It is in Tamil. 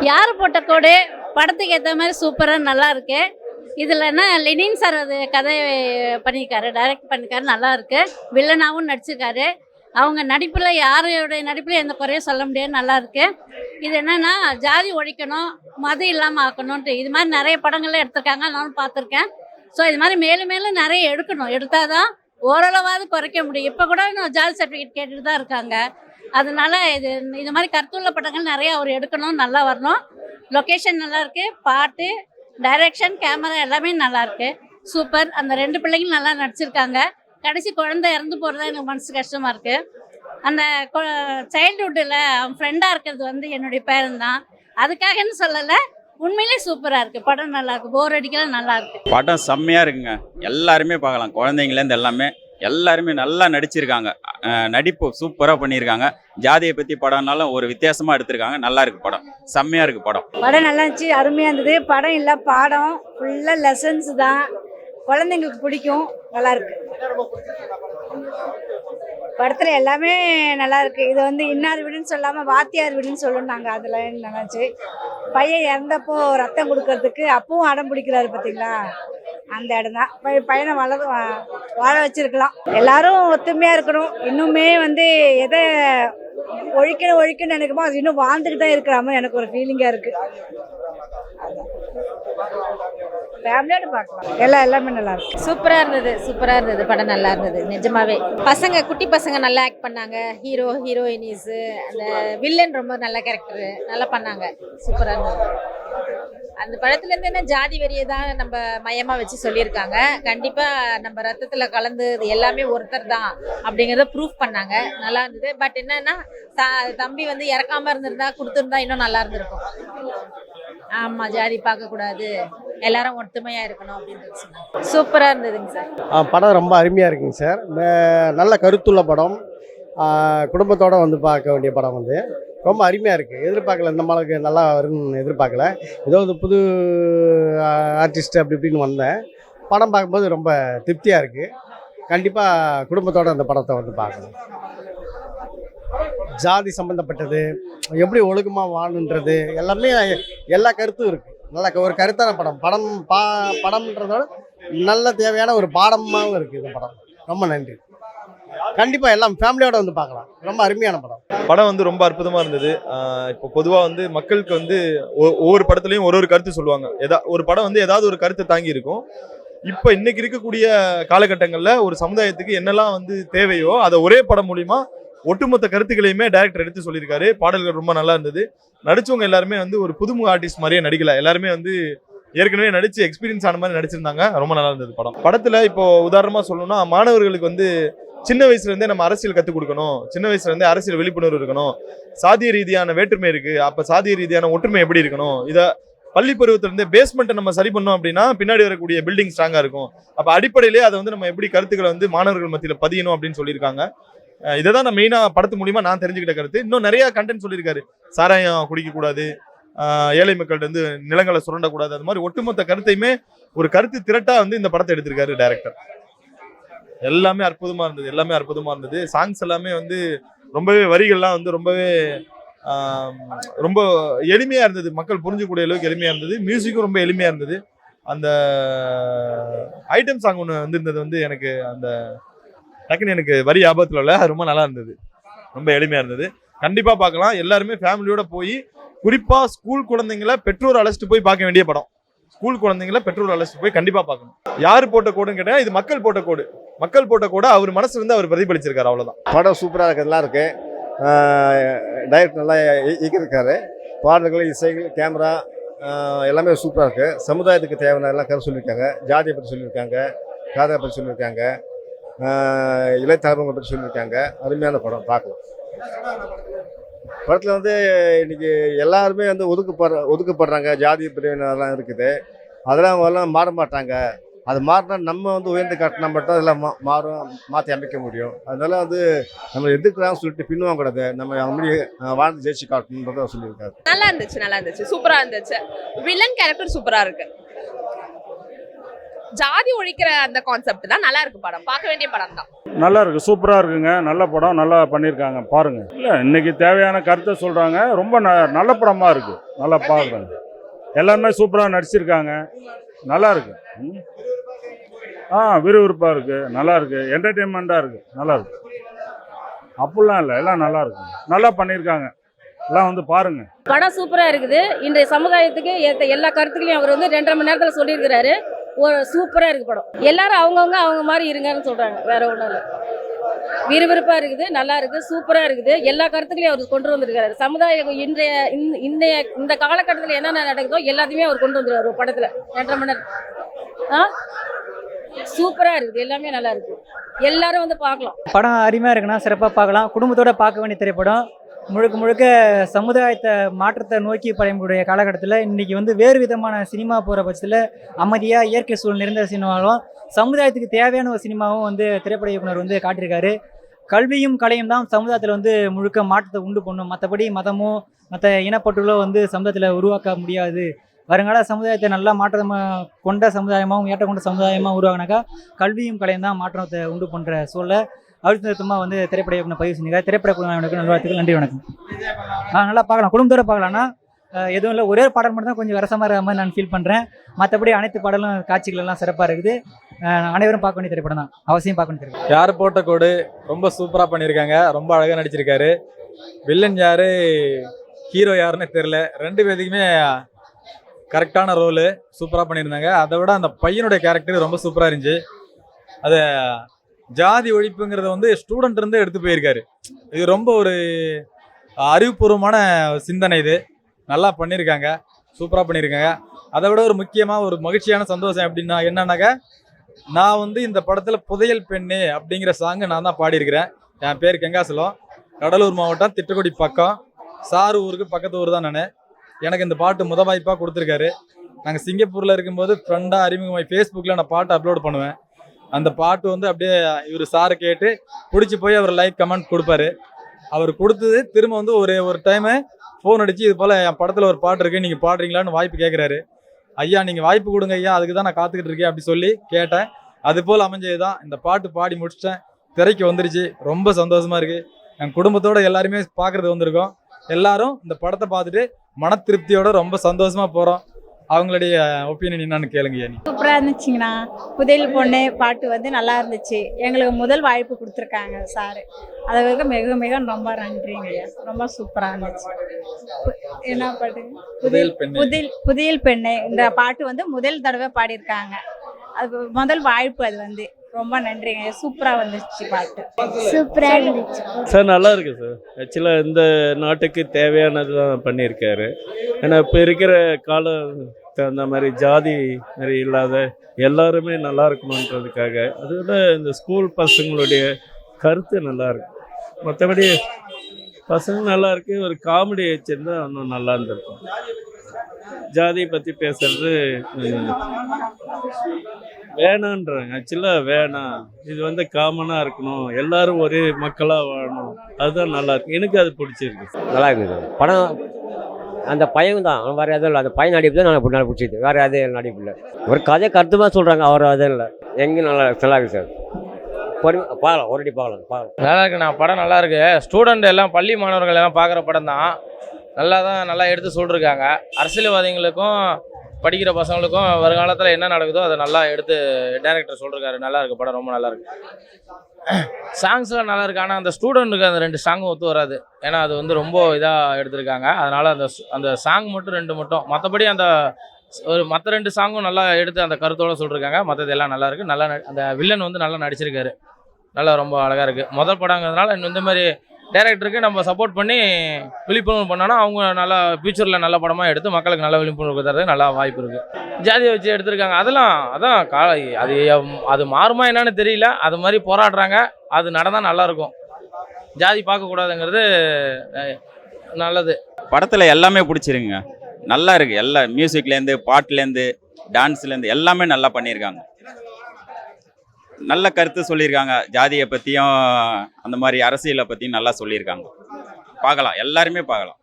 யார் போட்ட கோடு படத்துக்கு ஏற்ற மாதிரி சூப்பராக நல்லா இருக்கு. இதில் என்ன லெனின் சார் அது கதை பண்ணியிருக்காரு, டைரக்ட் பண்ணியிருக்காரு, நல்லா இருக்கு. வில்லனாகவும் நடிச்சிருக்காரு. அவங்க நடிப்பில் யாரோடைய நடிப்பில் எந்த குறையும் சொல்ல முடியாது, நல்லா இருக்கு. இது என்னன்னா ஜாதி ஒழிக்கணும், மதம் இல்லாமல் ஆக்கணும்ன்ட்டு இது மாதிரி நிறைய படங்கள்லாம் எடுத்திருக்காங்க, நானும் பார்த்துருக்கேன். ஸோ இது மாதிரி மேலும் மேலும் நிறைய எடுக்கணும், எடுத்தால் தான் ஓரளவாவது குறைக்க முடியும். இப்போ கூட இன்னும் ஜாதி சர்டிஃபிகேட் கேட்டுட்டு தான் இருக்காங்க. அதனால இது மாதிரி கருத்துள்ள படங்கள் நிறைய அவர் எடுக்கணும், நல்லா வரணும். லொக்கேஷன் நல்லா இருக்கு, பாட்டு, டைரக்ஷன், கேமரா எல்லாமே நல்லா இருக்கு, சூப்பர். அந்த 2 பிள்ளைங்களும் நல்லா நடிச்சிருக்காங்க. கடைசி குழந்தை இறந்து போகிறதா எனக்கு மனசு கஷ்டமாக இருக்குது. அந்த சைல்டுஹுட்டில் அவன் ஃப்ரெண்டாக இருக்கிறது வந்து என்னுடைய பேரன் தான். அதுக்காகன்னு சொல்லலை, உண்மையிலே சூப்பராக இருக்குது படம், நல்லா இருக்குது, போர் அடிக்கலாம், நல்லா இருக்குது. படம் செம்மையாக இருக்குங்க. எல்லாருமே பார்க்கலாம், குழந்தைங்கலேருந்து எல்லாருமே நல்லா நடிச்சிருக்காங்க. நடிப்பு சூப்பராக பண்ணியிருக்காங்க. ஜாதியை பற்றி படம்னாலும் ஒரு வித்தியாசமாக எடுத்திருக்காங்க. நல்லா இருக்கு படம், செம்மையாக இருக்குது படம். படம் நல்லா இருந்துச்சு, அருமையாக இருந்தது. படம் இல்லை, பாடம் ஃபுல்லாக லெசன்ஸ் தான், குழந்தைங்களுக்கு பிடிக்கும், நல்லா இருக்கு. படத்தில் எல்லாமே நல்லா இருக்கு. இது வந்து இன்னார் வீடுன்னு சொல்லாமல் வாத்தியார் வீடுன்னு சொல்லணுன்னாங்க, அதில் நல்லாச்சு. பையன் இறந்தப்போ ரத்தம் கொடுக்கறதுக்கு அப்பவும் அடம் பிடிக்கிறாரு பார்த்தீங்களா, அந்த இடம் தான். பையனை வாழ வச்சிருக்கலாம். எல்லாரும் ஒத்துமையாக இருக்கணும். இன்னுமே வந்து எதை ஒழிக்கணும்னு நினைக்குமோ அது இன்னும் வாழ்ந்துட்டு தான் இருக்கிற மாதிரி எனக்கு ஒரு ஃபீலிங்காக இருக்குது. ஃபேமிலியோட பார்க்கலாம், எல்லாமே நல்லா இருக்கு. சூப்பராக இருந்தது படம், நல்லா இருந்தது நிஜமாவே. பசங்க, குட்டி பசங்க நல்லா ஆக்ட் பண்ணாங்க. ஹீரோ, ஹீரோயினிஸு, அந்த வில்லன் ரொம்ப நல்ல கேரக்டரு, நல்லா பண்ணாங்க, சூப்பராக இருந்தது. அந்த படத்துலேருந்து என்ன ஜாதி வெறியை தான் நம்ம மையமாக வச்சு சொல்லியிருக்காங்க. கண்டிப்பாக நம்ம ரத்தத்தில் கலந்து எல்லாமே ஒருத்தர் தான் அப்படிங்கிறத ப்ரூஃப் பண்ணாங்க, நல்லா இருந்தது. பட் என்னன்னா தம்பி வந்து இறக்காமல் இருந்திருந்தா கொடுத்துருந்தா இன்னும் நல்லா இருந்திருக்கும். ஆமாம், ஜாதி பார்க்கக்கூடாது, எல்லாரும் ஒற்றுமையாக இருக்கணும் அப்படின்றது சொன்னாங்க. சூப்பராக இருந்ததுங்க சார். படம் ரொம்ப அருமையாக இருக்குங்க சார். நல்ல கருத்துள்ள படம், குடும்பத்தோடு வந்து பார்க்க வேண்டிய படம் வந்து ரொம்ப அருமையாக இருக்குது. எதிர்பார்க்கல, இந்த மாதிரி நல்லா வரும்னு எதிர்பார்க்கல. ஏதோ ஒரு புது ஆர்டிஸ்ட் அப்படி இப்படின்னு வந்தேன். படம் பார்க்கும்போது ரொம்ப திருப்தியாக இருக்குது. கண்டிப்பாக குடும்பத்தோடு அந்த படத்தை வந்து பார்க்கணும். ஜாதி சம்மந்தப்பட்டது, எப்படி ஒழுக்கமாக வாழணுன்றது எல்லாமே, எல்லா கருத்தும் இருக்குது. நல்ல ஒரு கருத்தான படம். படம்ன்றதோட நல்ல தேவையான ஒரு பாடமாகவும் இருக்குது இந்த படம். ரொம்ப நன்றி. கண்டிப்பாக எல்லாம் ஃபேமிலியோட வந்து பார்க்கலாம். ரொம்ப அருமையான படம் வந்து ரொம்ப அற்புதமாக இருந்தது. இப்போ பொதுவாக வந்து மக்களுக்கு வந்து ஒவ்வொரு படத்துலையும் ஒரு கருத்து சொல்லுவாங்க. ஒரு படம் வந்து ஏதாவது ஒரு கருத்தை தாங்கி இருக்கும். இப்போ இன்னைக்கு இருக்கக்கூடிய காலகட்டங்களில் ஒரு சமுதாயத்துக்கு என்னெல்லாம் வந்து தேவையோ அதை ஒரே படம் மூலிமா ஒட்டுமொத்த கருத்துக்களையுமே டைரக்டர் எடுத்து சொல்லியிருக்காரு. பாடல்கள் ரொம்ப நல்லா இருந்தது. நடிச்சவங்க எல்லாருமே வந்து ஒரு புதுமுக ஆர்டிஸ்ட் மாதிரியே நடிக்கல, எல்லாருமே வந்து ஏற்கனவே நடிச்சு எக்ஸ்பீரியன்ஸ் ஆன மாதிரி நடிச்சிருந்தாங்க. ரொம்ப நல்லா இருந்தது படத்துல. இப்போ உதாரணமா சொல்லணும்னா, மாணவர்களுக்கு வந்து சின்ன வயசுல இருந்தே நம்ம அரசியல் கற்றுக் கொடுக்கணும், சின்ன வயசுல இருந்தே அரசியல் விழிப்புணர்வு இருக்கணும். சாதிய ரீதியான வேற்றுமை இருக்கு, அப்ப சாதிய ரீதியான ஒற்றுமை எப்படி இருக்கணும், இதை பள்ளி பருவத்திலிருந்தே பேஸ்மெண்ட்டை நம்ம சரி பண்ணோம் அப்படின்னா பின்னாடி வரக்கூடிய பில்டிங் ஸ்ட்ராங்கா இருக்கும். அப்ப அடிப்படையிலேயே அதை வந்து நம்ம எப்படி கருத்துக்களை வந்து மாணவர்கள் மத்தியில் பதியணும் அப்படின்னு சொல்லியிருக்காங்க. இதை தான் நான் மெயினா படத்து மூலியமா நான் தெரிஞ்சுக்கிட்ட கருத்து. இன்னும் நிறைய கண்டென்ட் சொல்லியிருக்காரு. சாராயம் குடிக்க கூடாது, ஏழை மக்கள்கிட்ட வந்து நிலங்களை சுரண்டக்கூடாது, அது மாதிரி ஒட்டுமொத்த கருத்தையுமே ஒரு கருத்து திரட்டா வந்து இந்த படத்தை எடுத்திருக்காரு டைரக்டர். எல்லாமே அற்புதமா இருந்தது. சாங்ஸ் எல்லாமே வந்து ரொம்பவே, வரிகள்லாம் வந்து ரொம்ப எளிமையா இருந்தது, மக்கள் புரிஞ்சக்கூடிய அளவுக்கு எளிமையா இருந்தது. மியூசிக்கும் ரொம்ப எளிமையா இருந்தது. அந்த ஐட்டம் சாங் ஒன்று வந்திருந்தது வந்து எனக்கு அந்த டக்குன்னு எனக்கு வரி ஆபத்துல இல்லை, ரொம்ப நல்லா இருந்தது, ரொம்ப எளிமையா இருந்தது. கண்டிப்பா பார்க்கலாம், எல்லாருமே ஃபேமிலியோட போய், குறிப்பா ஸ்கூல் குழந்தைங்களை பெற்றோர் அழைச்சிட்டு போய் பார்க்க வேண்டிய படம். ஸ்கூல் குழந்தைங்களை பெற்றோர் அழைச்சிட்டு போய் கண்டிப்பா பார்க்கணும். யார் போட்ட கோடுன்னு கேட்டா இது மக்கள் போட்ட கோடு. அவர் மனசுல இருந்து அவர் பிரதிபலிச்சிருக்காரு, அவ்வளவுதான். படம் சூப்பராக இருக்கு, நல்லா இருக்கு. டைரக்டர் நல்லா இயக்கியிருக்காரு. பாடல்கள், இசைகள், கேமரா எல்லாமே சூப்பராக இருக்கு. சமுதாயத்துக்கு தேவையான எல்லாம் கருத்து சொல்லியிருக்காங்க. ஜாதியை பற்றி சொல்லியிருக்காங்க, காதலை பற்றி சொல்லியிருக்காங்க, இளைத்தலைமுறை பற்றி சொல்லியிருக்காங்க. அருமையான படம், பார்க்கலாம். படத்தில் வந்து இன்னைக்கு எல்லாருமே வந்து ஒதுக்கப்படுறாங்க. ஜாதி பிரிவினர்லாம் இருக்குது, அதெல்லாம் மாற மாட்டாங்க. அது மாறினா நம்ம வந்து உயர்ந்து காட்டினா மட்டும் அதெல்லாம் மாற்றி அமைக்க முடியும். அதனால வந்து நம்ம எதிர்க்கிறான்னு சொல்லிட்டு பின்னுவாங்க கூடாது, நம்ம அப்படி வாழ்ந்து ஜெயிச்சு காட்டணுன்றத சொல்லியிருக்காரு. நல்லா இருந்துச்சு, சூப்பராக இருந்துச்சு. வில்லன் கேரக்டர் சூப்பராக இருக்கு. ஜாதி ஒழிக்கிற அந்த கான்செப்ட் தான் நல்லா இருக்கு. படம் பார்க்க வேண்டிய படம் தான். நல்லா இருக்கு, சூப்பராக இருக்குங்க. நல்ல படம், நல்லா பண்ணியிருக்காங்க, பாருங்க. இல்லை, இன்னைக்கு தேவையான கருத்தை சொல்கிறாங்க. ரொம்ப நல்ல படமாக இருக்கு, நல்லா பார்க்குறாங்க. எல்லாருமே சூப்பராக நடிச்சிருக்காங்க, நல்லா இருக்கு. விறுவிறுப்பாக இருக்கு, நல்லா இருக்கு, என்டர்டெயின்மெண்ட்டாக இருக்கு, நல்லா இருக்கு. அப்படிலாம் இல்லை, எல்லாம் நல்லா இருக்கு, நல்லா பண்ணியிருக்காங்க. எல்லாம் வந்து பாருங்க. படம் சூப்பராக இருக்குது. இன்றைய சமுதாயத்துக்கு ஏற்ற எல்லா கருத்துக்களையும் அவர் வந்து 2.5 மணி நேரத்தில் சொல்லியிருக்கிறாரு. ஒரு சூப்பராக இருக்குது படம். எல்லாரும் அவங்கவுங்க அவங்க மாதிரி இருங்கன்னு சொல்கிறாங்க, வேற ஒன்றும் இல்லை. விறுவிறுப்பாக இருக்குது, நல்லா இருக்குது, சூப்பராக இருக்குது. எல்லா கருத்துக்களையும் அவர் கொண்டு வந்திருக்காரு. சமுதாயம் இந்த காலகட்டத்தில் என்னென்ன நடக்குதோ எல்லாத்தையுமே அவர் கொண்டு வந்துருவார் ஒரு படத்தில் 2.5 மணி நேரம். சூப்பராக இருக்குது, எல்லாமே நல்லா இருக்குது. எல்லாரும் வந்து பார்க்கலாம். படம் அருமையாக இருக்குன்னா சிறப்பாக பார்க்கலாம். குடும்பத்தோடு பார்க்க வேண்டிய திரைப்படம். முழுக்க முழுக்க சமுதாயத்தை மாற்றத்தை நோக்கி பயணக்கூடிய காலகட்டத்தில் இன்றைக்கி வந்து வேறு விதமான சினிமா போகிற பட்சத்தில் அமைதியாக இயற்கை சூழல் நிறைந்த சினிமாவும் சமுதாயத்துக்கு தேவையான ஒரு சினிமாவும் வந்து திரைப்பட இயக்குனர் வந்து காட்டியிருக்காரு. கல்வியும் கலையும் தான் சமுதாயத்தில் வந்து முழுக்க மாற்றத்தை உண்டு பண்ணும். மற்றபடி மதமோ மற்ற இனப்பற்றுகளோ வந்து சமுதாயத்தில் உருவாக்க முடியாது. வருங்கால சமுதாயத்தை நல்லா மாற்றமாக கொண்ட சமுதாயமாகவும் ஏற்ற கொண்ட சமுதாயமாக உருவாகினாக்கா கல்வியும் கலையும் தான் மாற்றத்தை உண்டு பண்ணுற சூழலை அழுத்தமாக வந்து திரைப்பட இயக்குனர் பதிவு செஞ்சுருக்காரு. திரைப்பட குழுவினருக்கு நல்வாழ்த்துக்கள், நன்றி, வணக்கம். நல்லா பார்க்கலாம், குடும்பத்தோடு பார்க்கலாம்னா எதுவும் இல்லை. ஒரே பாடல் மட்டும் தான் கொஞ்சம் விரசமாக இருக்கிற மாதிரி நான் ஃபீல் பண்ணுறேன். மற்றபடி அனைத்து பாடலும் காட்சிகள் எல்லாம் சிறப்பாக இருக்குது. அனைவரும் பார்க்க வேண்டிய திரைப்படம் தான், அவசியம் பார்க்க வேண்டிய திரைப்படம். யார் போட்ட கோடு ரொம்ப சூப்பராக பண்ணியிருக்காங்க, ரொம்ப அழகாக நடிச்சிருக்காரு. வில்லன் யார், ஹீரோ யாருன்னு தெரில, 2 பேருக்குமே கரெக்டான ரோலு சூப்பராக பண்ணியிருந்தாங்க. அதை விட அந்த பையனுடைய கேரக்டர் ரொம்ப சூப்பராக இருந்துச்சு. அதை ஜாதி ஒழிப்புங்கிறத வந்து ஸ்டூடெண்ட் இருந்து எடுத்து போயிருக்காரு. இது ரொம்ப ஒரு அறிவுபூர்வமான சிந்தனை. இது நல்லா பண்ணியிருக்காங்க, சூப்பராக பண்ணியிருக்காங்க. அதை விட ஒரு முக்கியமாக ஒரு மகிழ்ச்சியான சந்தோஷம் எப்படின்னா என்னன்னாக்கா, நான் வந்து இந்த படத்தில் புதையல் பெண்ணு அப்படிங்கிற சாங்கு நான் தான் பாடியிருக்கிறேன். என் பேர் கெங்காசலம், கடலூர் மாவட்டம், திட்டுக்குடி பக்கம், சாரு ஊருக்கு பக்கத்து ஊர் தான் நான். எனக்கு இந்த பாட்டு வாய்ப்பாக கொடுத்துருக்காரு. நாங்கள் சிங்கப்பூரில் இருக்கும்போது ஃப்ரெண்டாக அறிமுகமாகி ஃபேஸ்புக்கில் நான் பாட்டு அப்லோட் பண்ணுவேன். அந்த பாட்டு வந்து அப்படியே இவர் சாரை கேட்டு பிடிச்சி போய் அவர் லைக் கமெண்ட் கொடுப்பாரு. அவர் கொடுத்தது திரும்ப வந்து ஒரு டைமு ஃபோன் அடித்து இது போல் என் படத்தில் ஒரு பாட்டு இருக்குது, நீங்கள் பாடுறீங்களான்னு வாய்ப்பு கேட்குறாரு. ஐயா நீங்கள் வாய்ப்பு கொடுங்க ஐயா, அதுக்கு தான் நான் காத்துக்கிட்டு இருக்கேன் அப்படி சொல்லி கேட்டேன். அது போல் அமைஞ்சது தான் இந்த பாட்டு. பாடி முடிச்சிட்டேன், திரைக்கு வந்துருச்சு. ரொம்ப சந்தோஷமாக இருக்குது. என் குடும்பத்தோடு எல்லாருமே பார்க்குறது வந்திருக்கோம். எல்லாரும் இந்த படத்தை பார்த்துட்டு மன திருப்தியோட ரொம்ப சந்தோஷமாக போகிறோம். அவங்களுடைய ஒப்பீனியன் என்னன்னு கேளுங்க. சூப்பராக இருந்துச்சுங்கண்ணா. புதையல் பொண்ணு பாட்டு வந்து நல்லா இருந்துச்சு. எங்களுக்கு முதல் வாய்ப்பு கொடுத்துருக்காங்க சார், அதுக்கு மிக மிக ரொம்ப நன்றிங்கய்யா. ரொம்ப சூப்பராக இருந்துச்சு. என்ன பாட்டு? புதையல் பெண்ணு இந்த பாட்டு வந்து முதல் தடவை பாடியிருக்காங்க. அது முதல் வாய்ப்பு. அது வந்து ரொம்ப நன்றிங்க, சூப்பராக வந்துச்சு பாட்டு, சூப்பராக இருந்துச்சு சார். நல்லா இருக்கு சார். ஆக்சுவலாக இந்த நாட்டுக்கு தேவையானது தான் பண்ணியிருக்காரு. ஏன்னா இப்போ இருக்கிற காலம் தகுந்த மாதிரி ஜாதி மாதிரி இல்லாத எல்லாருமே நல்லா இருக்கணுன்றதுக்காக. அதோட இந்த ஸ்கூல் பசங்களுடைய கருத்து நல்லா இருக்கு. மற்றபடி பசங்க நல்லா இருக்கு. ஒரு காமெடி வச்சுருந்தா இன்னும் நல்லா இருந்திருக்கும். ஜாதியை பற்றி பேசுறது வேணான்றாங்க. ஆக்சுவலாக வேணாம், இது வந்து காமனாக இருக்கணும், எல்லாரும் ஒரே மக்களாக வாழணும், அதுதான் நல்லா இருக்கு. எனக்கு அது பிடிச்சிருக்கு, நல்லா இருக்குது படம். அந்த பையன் தான், வேறு எதுவும் இல்லை. அந்த பையன் நடிப்பு தான் நல்லா பிடிச்சிது, வேறு எதுவும் நடிப்பு இல்லை. ஒரு கதை கருத்துமாக சொல்கிறாங்க, அவர் அதுவும் இல்லை. எங்கேயும் நல்லா இருக்குது சார். பார்க்கலாம், ஒரு பார்க்கலாம். நல்லா இருக்குண்ணா, படம் நல்லா இருக்கு. ஸ்டூடெண்ட் எல்லாம், பள்ளி மாணவர்கள் எல்லாம் பார்க்குற படம் தான். நல்லா எடுத்து சொல்லிருக்காங்க. அரசியல்வாதிகளுக்கும் படிக்கிற பசங்களுக்கும் வருங்காலத்தில் என்ன நடக்குதோ அதை நல்லா எடுத்து டைரக்டர் சொல்லிருக்காரு. நல்லா இருக்கு படம், ரொம்ப நல்லா இருக்கு. சாங்ஸ்லாம் நல்லா இருக்கு. ஆனால் அந்த ஸ்டூடெண்ட்டுக்கு அந்த 2 சாங்கும் ஒத்து வராது. ஏன்னா அது வந்து ரொம்ப இதாக எடுத்திருக்காங்க. அதனால அந்த சாங் மட்டும் 2 மட்டும், மற்றபடி அந்த மற்ற 2 சாங்கும் நல்லா எடுத்து அந்த கருத்தோடு சொல்லிருக்காங்க. மற்றது எல்லாம் நல்லா இருக்கு. நல்லா அந்த வில்லன் வந்து நல்லா நடிச்சிருக்காரு. நல்லா ரொம்ப அழகாக இருக்குது. முதல் படங்கிறதுனால இன்னும் இந்த மாதிரி டைரக்டருக்கு நம்ம சப்போர்ட் பண்ணி விழிப்புணர்வு பண்ணோன்னா அவங்க நல்லா ஃபியூச்சரில் நல்ல படமாக எடுத்து மக்களுக்கு நல்ல விழிப்புணர்வு தரது நல்லா வாய்ப்பு இருக்குது. ஜாதியை வச்சு எடுத்திருக்காங்க. அது மாறுமா என்னன்னு தெரியல. அது மாதிரி போராடுறாங்க. அது நடந்தால் நல்லாயிருக்கும். ஜாதி பார்க்கக்கூடாதுங்கிறது நல்லது. படத்தில் எல்லாமே பிடிச்சிருங்க, நல்லா இருக்குது. எல்லா மியூசிக்லேருந்து, பாட்டுலேருந்து, டான்ஸ்லேருந்து எல்லாமே நல்லா பண்ணியிருக்காங்க. நல்ல கருத்து சொல்லியிருக்காங்க. ஜாதியை பற்றியும் அந்த மாதிரி அரசியலை பற்றியும் நல்லா சொல்லியிருக்காங்க. பார்க்கலாம், எல்லாருமே பார்க்கலாம்.